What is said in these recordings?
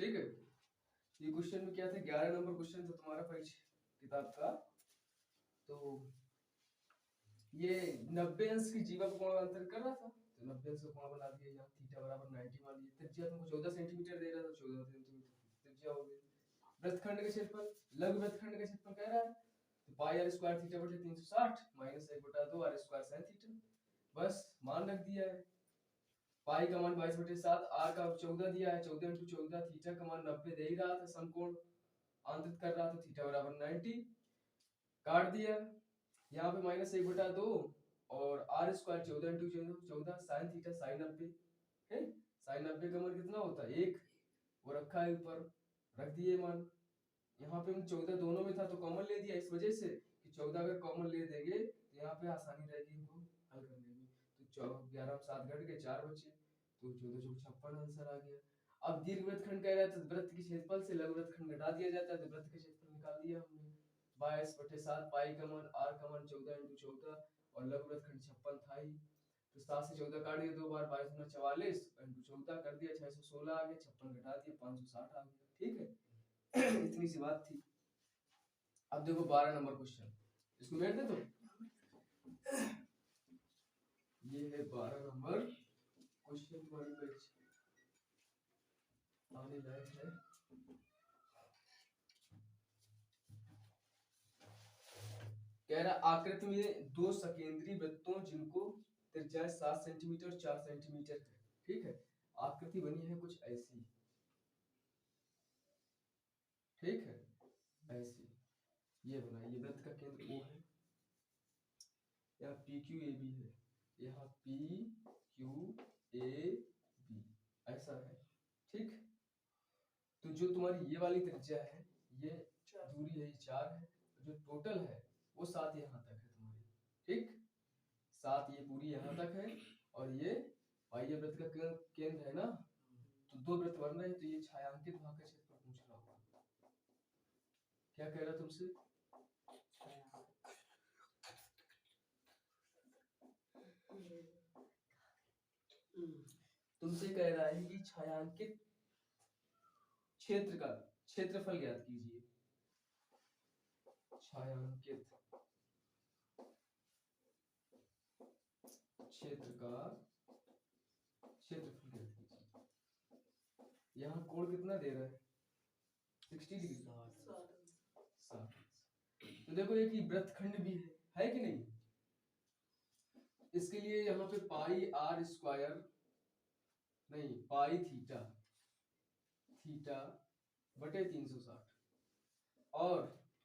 ठीक है। ये क्वेश्चन में क्या था, 11 नंबर क्वेश्चन था तुम्हारा परीक्षा किताब का। तो ये 90 अंश की जीवा को कोण अंतर कर रहा था, तो 90 अंश का कोण बना दिया। यहाँ थीटा बराबर 90 मान लिया। त्रिज्या तुमको 14 सेंटीमीटर दे रहा था, 14 सेंटीमीटर त्रिज्या हो गई। वृत्तखंड का क्षेत्रफल, लघु वृत्तखंड का क्षेत्रफल कह रहा है, तो पाई आर स्क्वायर थीटा बटे 360 minus 1/2 R square sin theta. बस मान रख दिया है। पाई का मान 22/7, आर का 14 दिया है, 14 × 14, थीटा का मान 90 दे ही रहा था, समकोण आंतरित कर रहा था, थीटा बराबर 90 काट दिया। यहाँ पे माइनस 1/2 और R square 14 × 14 sine theta sine 90 है। साइन 90 का मान कितना होता है 1, वो रखा है ऊपर, रख दिए मान। यहाँ पे 14 दोनों में था तो कॉमन ले दिया, इस वजह से कि 14 अगर कॉमन ले देंगे तो यहाँ पे आसानी रहेगी इनको हल करने में। तो 11 7 घट के 4 बचे, तो 14 × 56 आंसर आ गया। अब दीर्घ वृत्तखंड कह रहा है, तो वृत्त के क्षेत्रफल से लघु वृत्तखंड घटा दिया जाता है, तो वृत्त का क्षेत्रफल निकाल दिया हमने। 22/7, पाई का मान आर का मान 14 × 14 और लघु वृत्तखंड 56 था ही, तो 7 से 14 काट दिया 2 बार, 22 × 44 × 14 कर दिया, 616 आ गया, 56 घटा दिया 560 आ गया। ठीक है। इतनी सी बात थी। अब देखो 12 नंबर क्वेश्चन, इसको बैठ दे। तो ये है 12 नंबर क्वेश्चन तुम्हारी परीक्षा आने लायक है। कह रहा आकृति में दो सकेंद्री वृत्तों जिनको त्रिज्या 7 सेंटीमीटर और 4 सेंटीमीटर है, ठीक है। आकृति बनी है कुछ ऐसी, ठीक है, ऐसी ये बना। ये वृत्त का केंद्र O है, यहाँ PQAB है, यहाँ PQAB ऐसा है, ठीक। तो जो तुम्हारी ये वाली त्रिज्या है, ये दूरी है, ये 4 है, जो टोटल है वो 7 यहाँ तक है तुम्हारी, ठीक। 7 ये पूरी यहाँ तक है, और ये बाह्य वृत्त का केंद्र है ना, तो 2 वृत्त बन रहे हैं, तो ये छायांकित भाग का क्षेत्रफल पूछ रहा होगा। क्या कह रहा तुमसे, तुमसे कह रहा है कि छायांकित क्षेत्र का क्षेत्रफल ज्ञात कीजिए। छायांकित क्षेत्र का क्षेत्रफल ज्ञात कीजिए। यहाँ कोण कितना दे रहा है 60 डिग्री, 60। तो देखो एक वृत्तखंड भी है कि नहीं। इसके लिए यहाँ पे पाई आर स्क्वायर नहीं, पाई थीटा बटे 360 और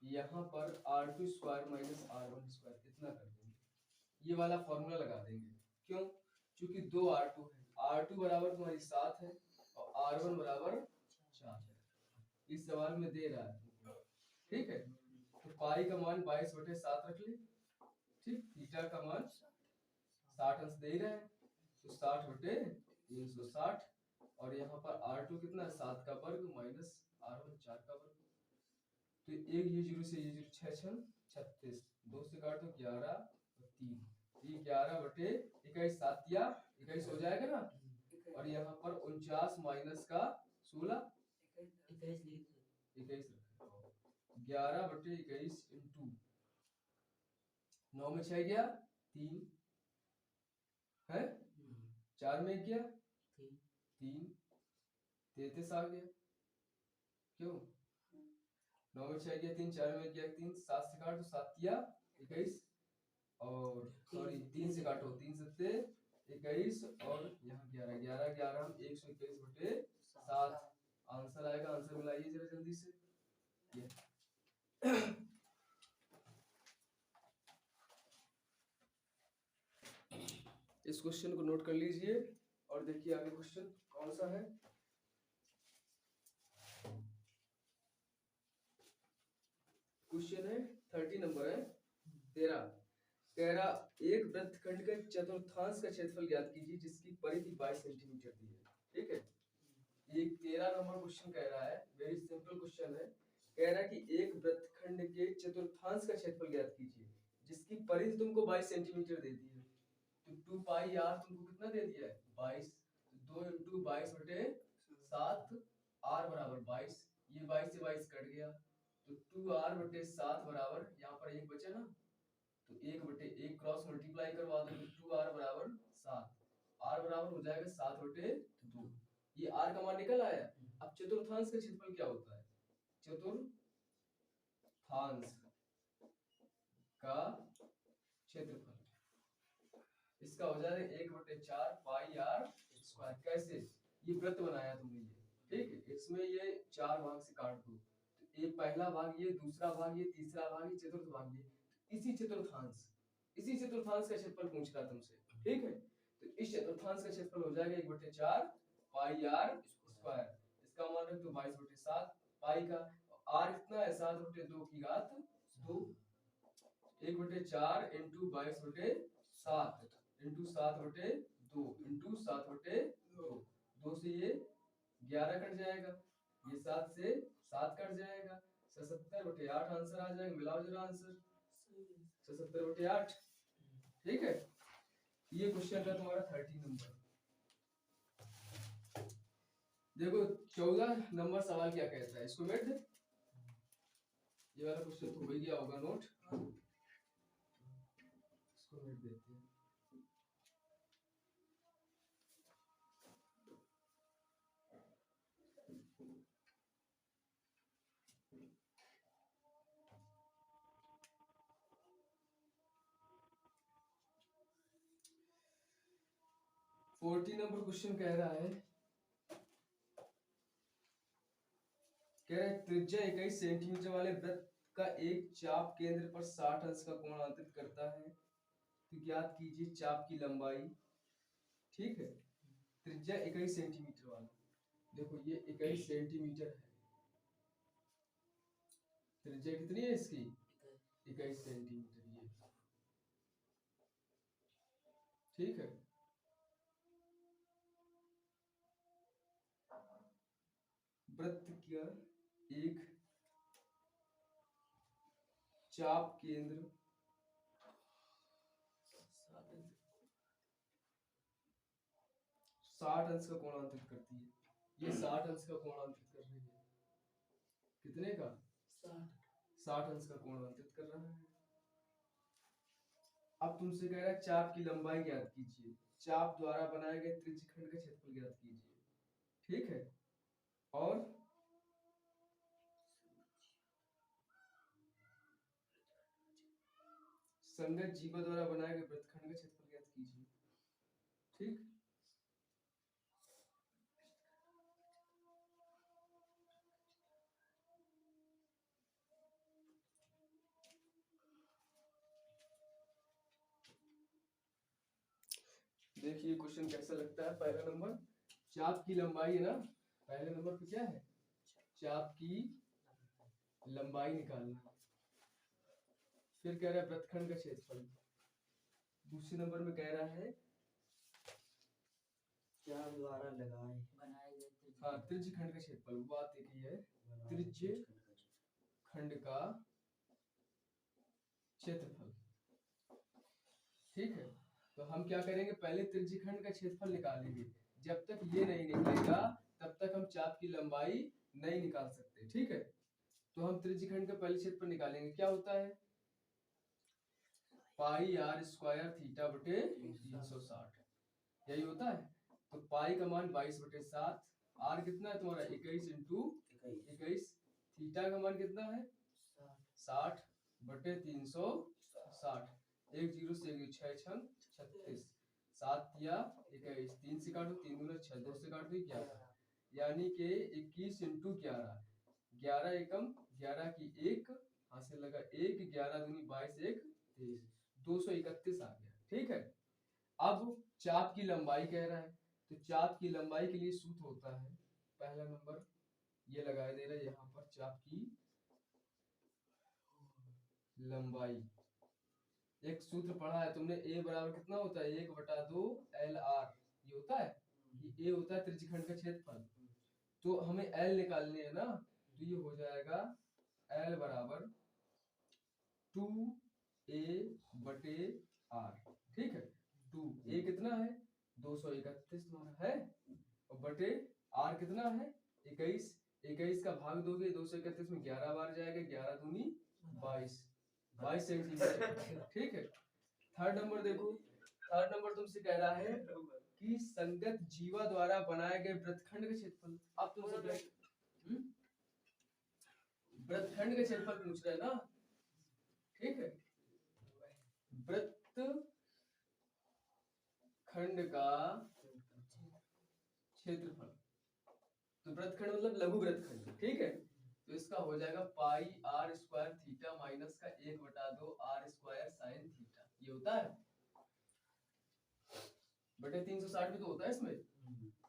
यहाँ पर r2 square minus r1 square इतना कर देंगे। ये वाला फॉर्मूला लगा देंगे, क्यों, क्योंकि 2 r2 है, r2 बराबर तुम्हारी 7 है और r1 बराबर 4 है, इस सवाल में दे रहा है, ठीक है। तो पाई का मान 22/7 रख ले, ठीक। थीटा का मान 60 अंश दे रहा है, तो 60/360 और यहाँ पर r2 कितना है 7 का वर्ग माइनस r1 4 का वर्ग, तो एक ये 0 से ये 0, 6 6 36, 2 से काट दो 11 और 3, ये 11/21 7 या 21 हो जाएगा ना, और यहाँ पर 49 माइनस का 16 21 रखा, 11/21 इंटू 9 में 6 गया 3 है, 4 में 1 गया 3, 33 आ गया, क्यों, 9 में 6 गया 3, 4 में 1 गया 3, 7 से काटो 7 या 21 और सॉरी 3 से काटो 3 7 21 और यहाँ 11 11 11 हम 121/7 आंसर आएगा। आंसर मिलाइए जरा जल्दी से। ये इस क्वेश्चन को नोट कर लीजिए और देखिए आगे क्वेश्चन कौन सा है। क्वेश्चन है 30 नंबर है 13। कह रहा एक वृत्तखंड का चतुर्थांश का क्षेत्रफल ज्ञात कीजिए जिसकी परिधि 22 सेंटीमीटर दी है, ठीक है। ये 13 नंबर क्वेश्चन कह रहा है, वेरी सिंपल क्वेश्चन है। कह रहा है कि एक वृत्तखंड के चतुर्थांश का क्षेत्रफल ज्ञात कीजिए जिसकी परिधि तुमको 22 सेंटीमीटर दे दी है, तो 2 पाई आर तुमको कितना दे दिया है 22, 2 × 22/7 आर बराबर 22 से 22 कट गया तो 2r/7 बराबर, यहाँ पर एक बचा ना, तो 1/1 क्रॉस मल्टीप्लाई करवा दो तो 2r बराबर 7, r बराबर हो जाएगा 7/2। ये r का मान निकल आया। अब चतुर्थांश का क्षेत्रफल क्या होता है? चतुर्थांश का क्षेत्रफल इसका हो जाएगा 1/4 पाई r स्क्वायर। कैसे? ये वृत्त बनाया तुमने ये, ठीक है, इसमें ये 4 भाग से काट दो, तो एक पहला भाग ये, दूसरा भाग ये, तीसरा भाग ये, चतुर्थ भाग ये। इसी चतुर्थांश का क्षेत्रफल पूछ रहा तुमसे, ठीक है। तो इस चतुर्थांश का क्षेत्रफल हो जाएगा 1/4 पाई r स्क्वायर। इसका मान रख दो 22/7 पाई का, r कितना है 7/2 की घात 2, 1/4 इंटू 22/7 इंटू 7/2 इंटू 7/2, 2 से ये 11 कट जाएगा, ये 7 से 7 कट जाएगा, 77/8 आंसर आ जाएगा। मिलाओ जरा आंसर, 77/8, ठीक है। ये क्वेश्चन था तुम्हारा 30 नंबर। देखो 14 नंबर सवाल क्या कहता है, इसको मिट दे। ये वाला क्वेश्चन तो हो ही गया होगा नोट, इसको मिट देते हैं। फोर्टी नंबर क्वेश्चन कह रहा है, त्रिज्या 21 सेंटीमीटर वाले वृत्त का एक चाप केंद्र पर 60 अंश का कोण अंकित करता है, तो ज्ञात कीजिए चाप की लंबाई। ठीक है, त्रिज्या 21 सेंटीमीटर वाला, देखो ये 21 सेंटीमीटर है, त्रिज्या कितनी है इसकी 21 सेंटीमीटर, ये ठीक है। वृत्त का एक चाप केंद्र 60 अंश का कोण अंकित करती है, ये 60 अंश का कोण अंकित कर रही है, कितने का 60 अंश का कोण अंकित कर रहा है। अब तुमसे कह रहा है चाप की लंबाई ज्ञात कीजिए, चाप द्वारा बनाए गए त्रिज्यखंड का क्षेत्रफल ज्ञात कीजिए, ठीक है। और संगत जीवा द्वारा बनाए गए वृत्तखंड का क्षेत्रफल ज्ञात कीजिए, ठीक। देखिए क्वेश्चन कैसा लगता है। पहला नंबर चाप की लंबाई है ना, पहले नंबर पे क्या है, चाप की लंबाई निकालना। फिर कह रहा है वृत्तखंड का क्षेत्रफल, दूसरे नंबर में कह रहा है क्या द्वारा लगाए बनाए गए हाँ त्रिज्यखंड का क्षेत्रफल, बात एक ही है, त्रिज्यखंड का क्षेत्रफल, ठीक है। तो हम क्या करेंगे, पहले त्रिज्यखंड का क्षेत्रफल निकालेंगे, जब तक ये नहीं निकलेगा तब तक हम चाप की लंबाई नहीं निकाल सकते, ठीक है। तो हम त्रिज्यखंड का पहले क्षेत्रफल निकालेंगे, क्या होता है पाई r स्क्वायर थीटा बटे 360, यही होता है। तो पाई का मान 22/7, r कितना है तुम्हारा 21 इंटू 21, थीटा का मान कितना है 60 बटे 360, एक जीरो से 6 छंग 36, 7 या 21, 3 से काटो 3 दूना 6, 2 से काटो 11, यानी कि 21 इंटू 11, 11 एकम 11 की 1 हासिल लगा 1, 11 दूनी 22, 1 23, 231 आ गया, ठीक है। अब चाप की लंबाई कह रहा है, तो चाप की लंबाई के लिए सूत्र होता है, पहला नंबर ये लगाया दे रहा है यहाँ पर, चाप की लंबाई, एक सूत्र पढ़ा है तुमने, a बराबर कितना होता है 1/2 LR, ये होता है, ये a होता है त्रिज्यखंड का क्षेत्रफल। तो हमें L निकालने है ना, तो ये हो जाएगा L बराबर 2a/r, ठीक है। 2a कितना है 231 तुम्हारा है, और बटे r कितना है 21, 21 का भाग दोगे 231 में 11 बार जाएगा, 11 दूनी 22 सेंटीमीटर। ठीक है। थर्ड नंबर देखो, थर्ड नंबर तुमसे कह रहा है कि संगत जीवा द्वारा बनाए गए वृत्तखंड का क्षेत्रफल। अब तुमसे वृत्तखंड का क्षेत्रफल पूछ रहे हैं ना, ठीक है। वृत्त खंड का क्षेत्रफल, तो वृत्तखंड मतलब लघु वृत्तखंड, ठीक है। तो इसका हो जाएगा पाई आर स्क्वायर थीटा माइनस का 1/2 आर स्क्वायर साइन थीटा। ये होता है बटे 360 भी तो होता है इसमें।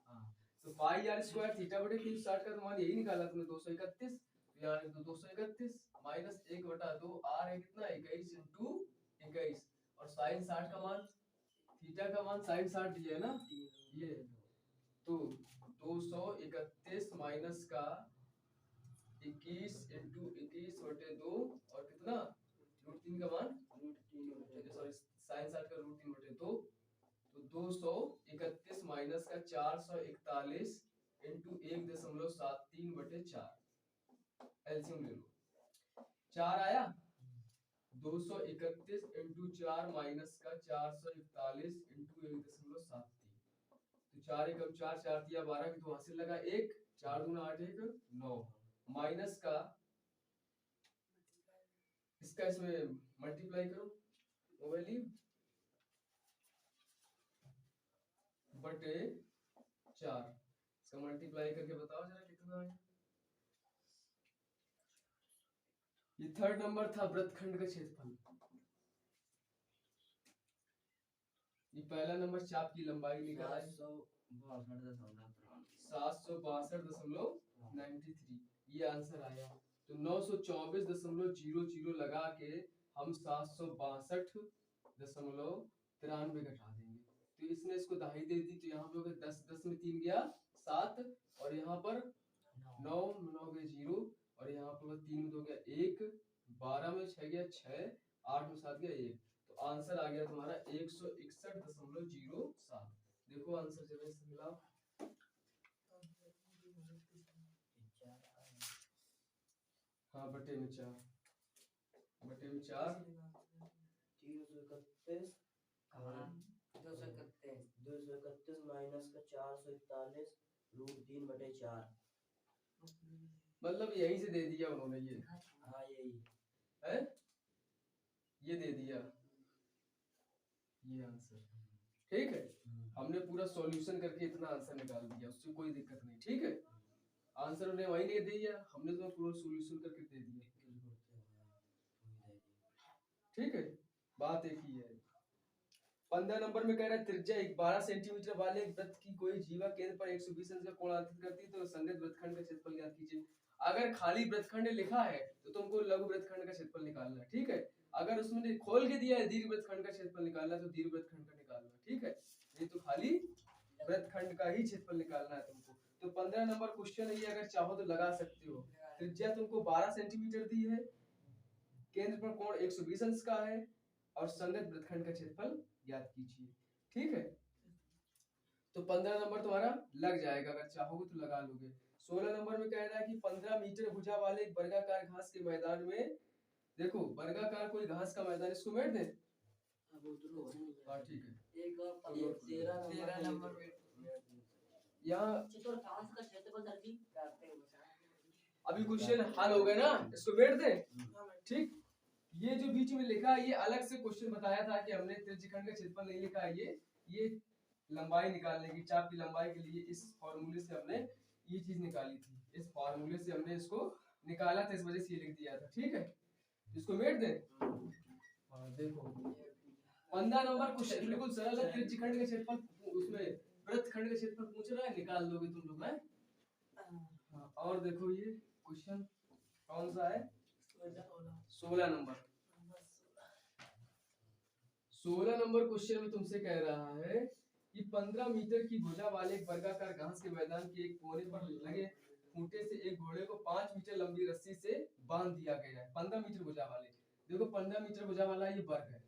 हाँ, तो पाई आर स्क्वायर थीटा बटे 360 का तो मान यही निकाला तुमने 231, यानी तो 231 माइनस 1/2 आर है कितना 21 इंटू 21 और साइन 60 का मान, थीटा का मान साइन 60 दिया है ना ये, तो 231 माइनस का 21 इंटू 21/2 और कितना √3 का मान, सॉरी साइन 60 का √3/2, तो 231 माइनस का 441 इंटू 1.73/4। एलसीएम ले लो, 4 आया, 231 इंटू 4 माइनस का 441 इंटू 1.73, तो 4 एकम 4 4 दिया 12 की तो हासिल लगा 1, 4 दूना 8 1 9 माइनस का इसका इसमें मल्टीप्लाई करो वो वैल्यू बटे 4, इसका मल्टीप्लाई करके बताओ जरा कितना है। ये थर्ड नंबर था वृत्तखंड का क्षेत्रफल। ये पहला नंबर चाप की लंबाई निकाला है 762.93, ये आंसर आया। तो 924.00 लगा के हम 762.93 घटा देंगे, तो इसने इसको दहाई दे दी, तो यहाँ पे हो गया 10 10 में 3 गया 7 और यहाँ पर 9 9 गए 0 और यहाँ पर 3 में 2 गया 1, 12 में 6 गया 6, 8 में 7 गया 1, तो आंसर आ गया तुम्हारा 161.07। देखो आंसर जब इससे मिला, हाँ बटे में 4 231 माइनस का 441 √3/4, मतलब यहीं से दे दिया उन्होंने ये, हाँ यही है ये दे दिया ये आंसर, ठीक है। हमने पूरा सॉल्यूशन करके इतना आंसर निकाल दिया, उससे कोई दिक्कत नहीं, ठीक है। आंसर उन्हें वही नहीं दे दिया, हमने तो पूरा सॉल्यूशन करके दे दिया, ठीक है। बात एक ही है। 15 नंबर में कह रहा है त्रिज्या 12 सेंटीमीटर वाले एक वृत्त की कोई जीवा केंद्र पर 120 अंश का कोण अंकित करती है, तो संगत वृत्तखंड का क्षेत्रफल ज्ञात कीजिए। अगर खाली वृत्तखंड लिखा है तो तुमको लघु वृत्तखंड का क्षेत्रफल निकालना है, ठीक है। अगर उसमें खोल के दिया है दीर्घ वृत्तखंड का क्षेत्रफल निकालना है तो दीर्घ वृत्तखंड का निकालना, ठीक है। ये तो खाली वृत्तखंड का ही क्षेत्रफल निकालना है तुमको। तो 15 नंबर क्वेश्चन है ये, अगर चाहो तो लगा सकते हो। त्रिज्या तुमको 12 सेंटीमीटर दी है, केंद्र पर कोण 120 अंश का है और संगत वृत्तखंड का क्षेत्रफल ज्ञात कीजिए, ठीक है। तो 15 नंबर तुम्हारा लग जाएगा, अगर चाहोगे तो लगा लोगे। 16 नंबर में कह रहा है कि 15 मीटर भुजा वाले एक वर्गाकार घास के मैदान में, देखो वर्गाकार कोई घास का मैदान, इसको मेट दे, हाँ ठीक है। एक और 13 नंबर यहाँ घास का क्षेत्रफल धरती काटते हैं अभी क्वेश्चन हल हो गए ना, इसको मेट दे, ठीक। ये जो बीच में लिखा है ये अलग से क्वेश्चन बताया था कि हमने त्रिज्यखंड का क्षेत्रफल नहीं लिखा है, ये लंबाई निकालने की, चाप की लंबाई के लिए इस फॉर्मूले से हमने ये चीज निकाली थी, इस फॉर्मूले से हमने इसको निकाला था, इस वजह से ये लिख दिया था, ठीक है। इसको मेट दे, हाँ देखो 15 नंबर क्वेश्चन बिल्कुल सरल है, त्रिज्यखंड का क्षेत्रफल उसमें वृत्तखंड का क्षेत्रफल पूछ रहा है, निकाल लोगे तुम लोग, हैं। हाँ, और देखो ये क्वेश्चन कौन सा है, 16 नंबर। 16 नंबर क्वेश्चन में तुमसे कह रहा है कि 15 मीटर की भुजा वाले एक वर्गाकार घास के मैदान के एक कोने पर लगे खूंटे से एक घोड़े को 5 मीटर लंबी रस्सी से बांध दिया गया है। 15 मीटर भुजा वाले, देखो 15 मीटर भुजा वाला ये वर्ग है,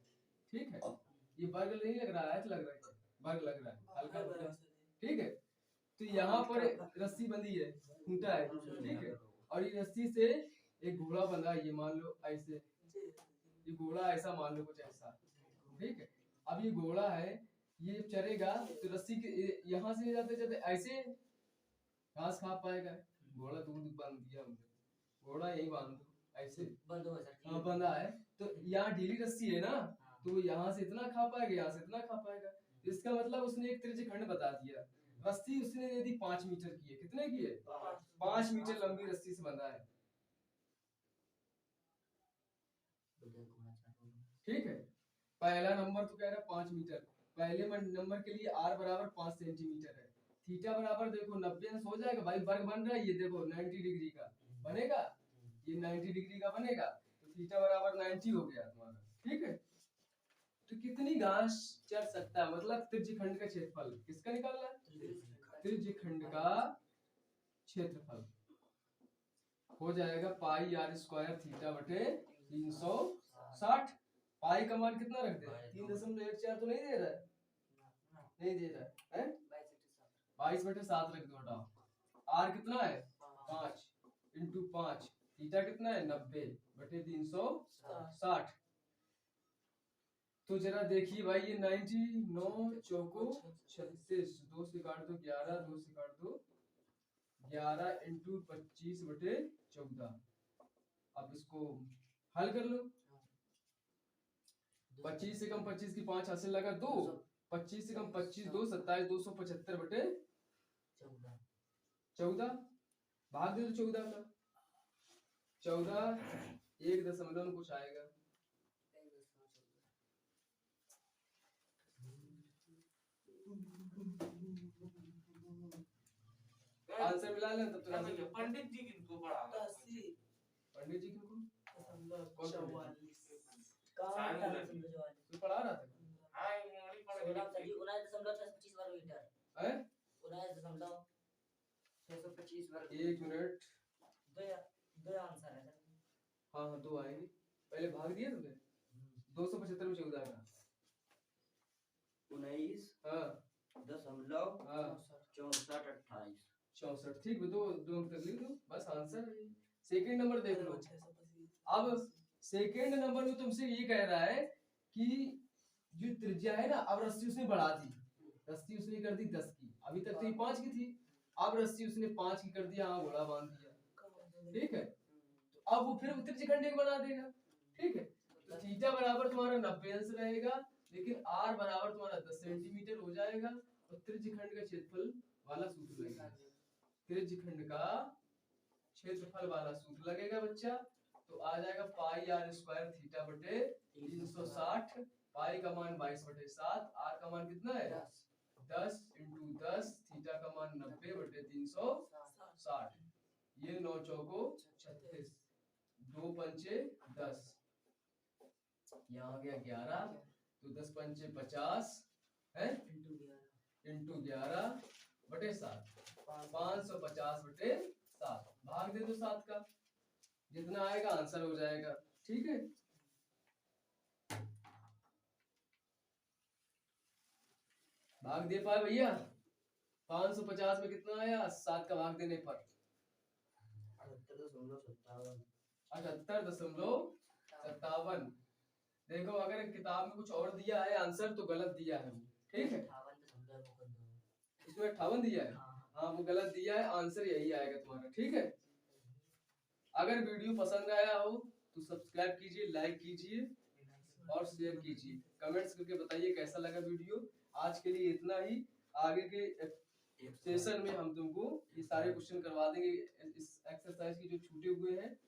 ठीक है। ये वर्ग नहीं लग रहा है, तो लग रहा है वर्ग लग रहा है हल्का, ठीक है। तो यहाँ पर रस्सी बंधी है, खूंटा है, ठीक है, और ये रस्सी से एक घोड़ा बंधा है, ये मान लो ऐसे, ये घोड़ा ऐसा मान लो, कुछ ऐसा, ठीक है। अब ये घोड़ा है, ये चरेगा तो रस्सी के यहाँ से जाते जाते ऐसे घास खा पाएगा, घोड़ा दूध बांध दिया हमने, घोड़ा यही बांध दो ऐसे, बंद हो सर। हाँ बंधा है, तो यहाँ ढीली रस्सी है ना, तो यहाँ से इतना खा पाएगा, यहाँ से इतना खा पाएगा, इसका मतलब उसने एक त्रिज्यखंड बता दिया। रस्सी उसने दे दी 5 मीटर की है, कितने की है? 5 मीटर लंबी रस्सी से बंधा है, ठीक है। पहला नंबर तो कह रहा है 5 मीटर, पहले नंबर के लिए r बराबर 5 सेंटीमीटर है, थीटा बराबर देखो 90 अंश हो जाएगा भाई, वर्ग बन रहा है ये देखो 90 डिग्री का बनेगा, ये 90 डिग्री का बनेगा, तो थीटा बराबर 90 हो गया तुम्हारा, ठीक है। तो कितनी घास चर सकता है, मतलब त्रिज्यखंड का क्षेत्रफल किसका निकालना है? त्रिज्यखंड का क्षेत्रफल हो जाएगा पाई r स्क्वायर थीटा बटे 360। पाई का मान कितना रख दे? 3.14 तो नहीं दे रहा है, नहीं दे रहा है, 22/7 रख दो, हटाओ। r कितना है? 5 इंटू 5, थीटा कितना है? 90/360। तो जरा देखिए भाई, ये 90, 9 चौको 36, 2 से काट दो 11, 2 से काट दो 11 इंटू 25/14। अब इसको हल कर लो, 25 से कम 25 की 5 हासिल लगा 2, 25 से कम 25 2, 27, 275/14, भाग दे दो 14 का, 14 1 दशमलव कुछ आएगा, आंसर मिला लें तब तो। पंडित जी किनको पढ़ा? पंडित जी किनको? कौन पंडित जी? कहाँ था तू पढ़ा रहा था? हाँ, इंग्लिश पढ़ के 19.625 वर्ग मीटर, हैं? 19.625 वर्ग। 1 मिनट, दो आंसर है सर। हाँ हाँ 2 आएंगे, पहले भाग दिया तुमने 275 में 14 का, 19 हाँ दशमलव हाँ 64 28। 64, ठीक है, 2 अंक तक लिख दो, बस आंसर है। सेकंड नंबर देख लो, अब सेकंड नंबर में तुमसे ये कह रहा है कि जो त्रिज्या है ना, अब रस्सी उसने बढ़ा दी, रस्सी उसने कर दी 10 की, अभी तक तो ये 5 की थी, अब रस्सी उसने 5 की कर दिया, हाँ घोड़ा बांध दिया, ठीक है। तो अब वो फिर त्रिज्यखंड एक बना देगा, ठीक है। तो थीटा बराबर तुम्हारा 90 अंश रहेगा, लेकिन r बराबर तुम्हारा 10 सेंटीमीटर हो जाएगा, और त्रिज्यखंड का क्षेत्रफल वाला सूत्र लगेगा, त्रिज्यखंड का क्षेत्रफल वाला सूत्र लगेगा बच्चा, तो आ जाएगा पाई r स्क्वायर थीटा बटे 360, पाई का मान 22/7, r का मान कितना है? 10 इंटू 10, थीटा का मान 90/360, ये 9 चौको 36, 2 पंचे 10, यहाँ आ गया 11, तो 10 पंचे 50 है, इंटू 11/7, 550/7, भाग दे दो 7 का, जितना आएगा आंसर हो जाएगा, ठीक है। भाग दे पाए भैया? 550 में कितना आया 7 का भाग देने पर? 78.57। देखो अगर किताब में कुछ और दिया है आंसर तो गलत दिया है वो, ठीक है, इसमें 58 दिया है, हाँ वो गलत दिया है, आंसर यही आएगा तुम्हारा, ठीक है। अगर वीडियो पसंद आया हो तो सब्सक्राइब कीजिए, लाइक कीजिए और शेयर कीजिए, कमेंट्स करके बताइए कैसा लगा वीडियो। आज के लिए इतना ही, आगे के सेशन में हम तुमको ये सारे क्वेश्चन करवा देंगे, इस एक्सरसाइज की जो छूटे हुए हैं